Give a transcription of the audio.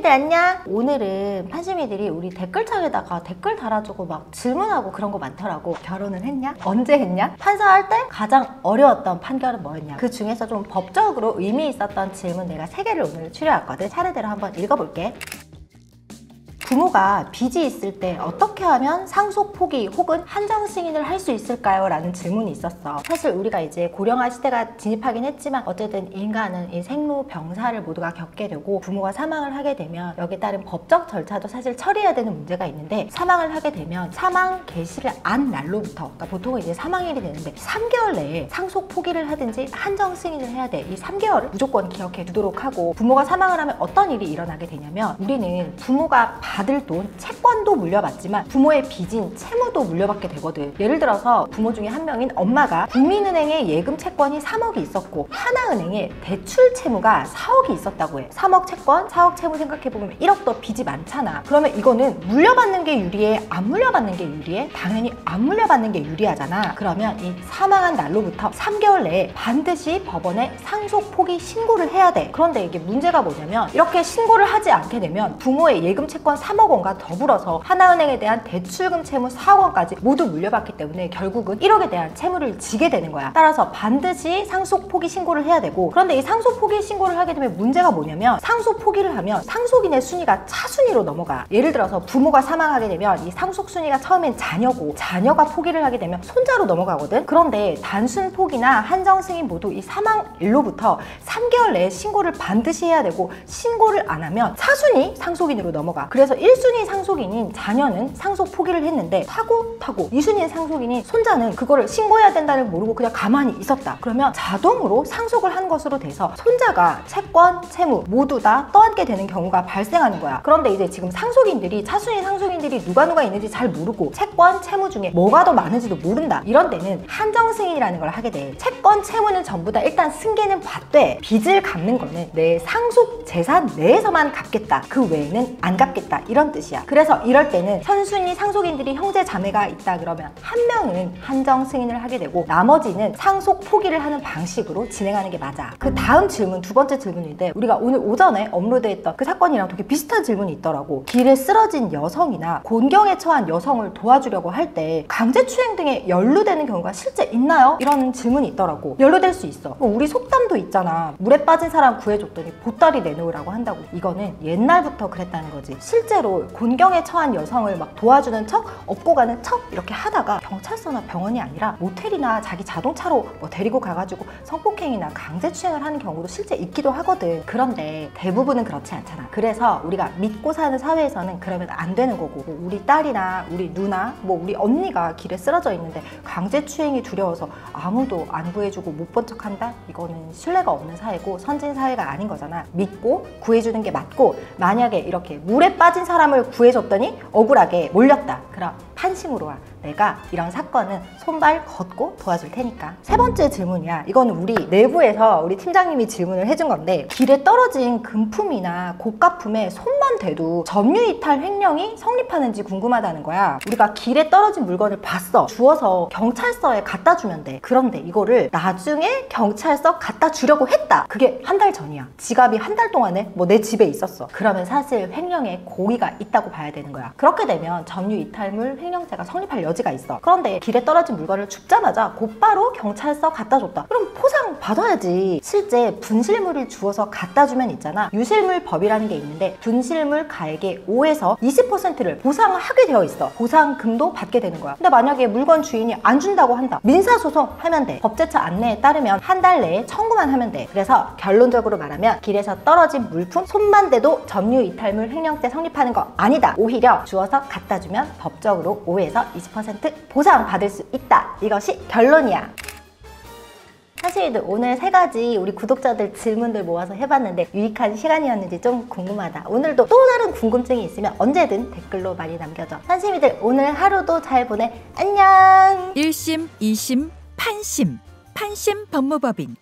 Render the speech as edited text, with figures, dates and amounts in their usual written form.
판심이들 안녕! 오늘은 판심이들이 우리 댓글창에다가 댓글 달아주고 막 질문하고 그런 거 많더라고. 결혼은 했냐? 언제 했냐? 판사할 때 가장 어려웠던 판결은 뭐였냐? 그 중에서 좀 법적으로 의미 있었던 질문 내가 3개를 오늘 추려왔거든. 차례대로 한번 읽어볼게. 부모가 빚이 있을 때 어떻게 하면 상속 포기 혹은 한정 승인을 할 수 있을까요? 라는 질문이 있었어. 사실 우리가 이제 고령화 시대가 진입하긴 했지만 어쨌든 인간은 이 생로병사를 모두가 겪게 되고 부모가 사망을 하게 되면 여기에 따른 법적 절차도 사실 처리해야 되는 문제가 있는데, 사망을 하게 되면 사망 개시를 안 날로부터, 그러니까 보통은 이제 사망일이 되는데 3개월 내에 상속 포기를 하든지 한정 승인을 해야 돼. 이 3개월을 무조건 기억해 두도록 하고, 부모가 사망을 하면 어떤 일이 일어나게 되냐면, 우리는 부모가 받을 돈, 채권도 물려받지만 부모의 빚인 채무도 물려받게 되거든. 예를 들어서 부모 중에 한 명인 엄마가 국민은행에 예금 채권이 3억이 있었고 하나은행에 대출 채무가 4억이 있었다고 해. 3억 채권, 4억 채무 생각해보면 1억 더 빚이 많잖아. 그러면 이거는 물려받는 게 유리해? 안 물려받는 게 유리해? 당연히 안 물려받는 게 유리하잖아. 그러면 이 사망한 날로부터 3개월 내에 반드시 법원에 상속 포기 신고를 해야 돼. 그런데 이게 문제가 뭐냐면, 이렇게 신고를 하지 않게 되면 부모의 예금 채권 3억 원과 더불어서 하나은행에 대한 대출금 채무 4억 원까지 모두 물려받기 때문에 결국은 1억에 대한 채무를 지게 되는 거야. 따라서 반드시 상속 포기 신고를 해야 되고, 그런데 이 상속 포기 신고를 하게 되면 문제가 뭐냐면, 상속 포기를 하면 상속인의 순위가 차순위로 넘어가. 예를 들어서 부모가 사망하게 되면 이 상속 순위가 처음엔 자녀고, 자녀가 포기를 하게 되면 손자로 넘어가거든. 그런데 단순 포기나 한정 승인 모두 이 사망일로부터 3개월 내에 신고를 반드시 해야 되고, 신고를 안 하면 차순위 상속인으로 넘어가. 그래서 1순위 상속인인 자녀는 상속 포기를 했는데 타고 2순위 상속인인 손자는 그거를 신고해야 된다는 걸 모르고 그냥 가만히 있었다. 그러면 자동으로 상속을 한 것으로 돼서 손자가 채권, 채무 모두 다 떠안게 되는 경우가 발생하는 거야. 그런데 이제 지금 상속인들이, 차순위 상속인들이 누가 있는지 잘 모르고 채권, 채무 중에 뭐가 더 많은지도 모른다. 이런 때는 한정 승인이라는 걸 하게 돼. 채권, 채무는 전부 다 일단 승계는 받되 빚을 갚는 거는 내 상속 재산 내에서만 갚겠다. 그 외에는 안 갚겠다. 이런 뜻이야. 그래서 이럴 때는 현순위 상속인들이 형제 자매가 있다 그러면 한 명은 한정 승인을 하게 되고 나머지는 상속 포기를 하는 방식으로 진행하는 게 맞아. 그 다음 질문, 두 번째 질문인데, 우리가 오늘 오전에 업로드했던 그 사건이랑 되게 비슷한 질문이 있더라고. 길에 쓰러진 여성이나 곤경에 처한 여성을 도와주려고 할 때 강제추행 등에 연루되는 경우가 실제 있나요? 이런 질문이 있더라고. 연루될 수 있어. 우리 속담도 있잖아. 물에 빠진 사람 구해줬더니 보따리 내놓으라고 한다고. 이거는 옛날부터 그랬다는 거지. 실제로 곤경에 처한 여성을 막 도와주는 척, 업고 가는 척 이렇게 하다가 경찰서나 병원이 아니라 모텔이나 자기 자동차로 뭐 데리고 가가지고 성폭행이나 강제추행을 하는 경우도 실제 있기도 하거든. 그런데 대부분은 그렇지 않잖아. 그래서 우리가 믿고 사는 사회에서는 그러면 안 되는 거고, 우리 딸이나 우리 누나, 뭐 우리 언니가 길에 쓰러져 있는데 강제추행이 두려워서 아무도 안 구해주고 못 본 척한다? 이거는 신뢰가 없는 사회고 선진 사회가 아닌 거잖아. 믿고 구해주는 게 맞고, 만약에 이렇게 물에 빠진 사람을 구해줬더니 억울하게 몰렸다. 그럼 판심으로 와. 내가 이런 사건은 손발 걷고 도와줄 테니까. 세 번째 질문이야. 이거는 우리 내부에서 우리 팀장님이 질문을 해준 건데, 길에 떨어진 금품이나 고가품에 손만 대도 점유이탈 횡령이 성립하는지 궁금하다는 거야. 우리가 길에 떨어진 물건을 봤어. 주워서 경찰서에 갖다 주면 돼. 그런데 이거를 나중에 경찰서 갖다 주려고 했다. 그게 한 달 전이야. 지갑이 한 달 동안에 뭐 내 집에 있었어. 그러면 사실 횡령에 고의가 있다고 봐야 되는 거야. 그렇게 되면 점유이탈물 횡령죄가 성립할 여지가 있어. 그런데 길에 떨어진 물건을 줍자마자 곧바로 경찰서 갖다 줬다. 그럼 포상 받아야지. 실제 분실물을 주워서 갖다 주면 있잖아. 유실물법이라는 게 있는데 분실물 가액의 5에서 20%를 보상하게 되어 있어. 보상금도 받게 되는 거야. 근데 만약에 물건 주인이 안 준다고 한다. 민사소송 하면 돼. 법제처 안내에 따르면 한 달 내에 청구만 하면 돼. 그래서 결론적으로 말하면 길에서 떨어진 물품 손만 대도 점유이탈물 횡령죄 성립하는 거 아니다. 오히려 주워서 갖다 주면 법적으로 5에서 20% 보상 받을 수 있다. 이것이 결론이야. 사실 오늘 3가지 우리 구독자들 질문들 모아서 해봤는데 유익한 시간이었는지 좀 궁금하다. 오늘도 또 다른 궁금증이 있으면 언제든 댓글로 많이 남겨줘. 산심이들 오늘 하루도 잘 보내. 안녕. 1심, 2심, 판심. 판심 법무법인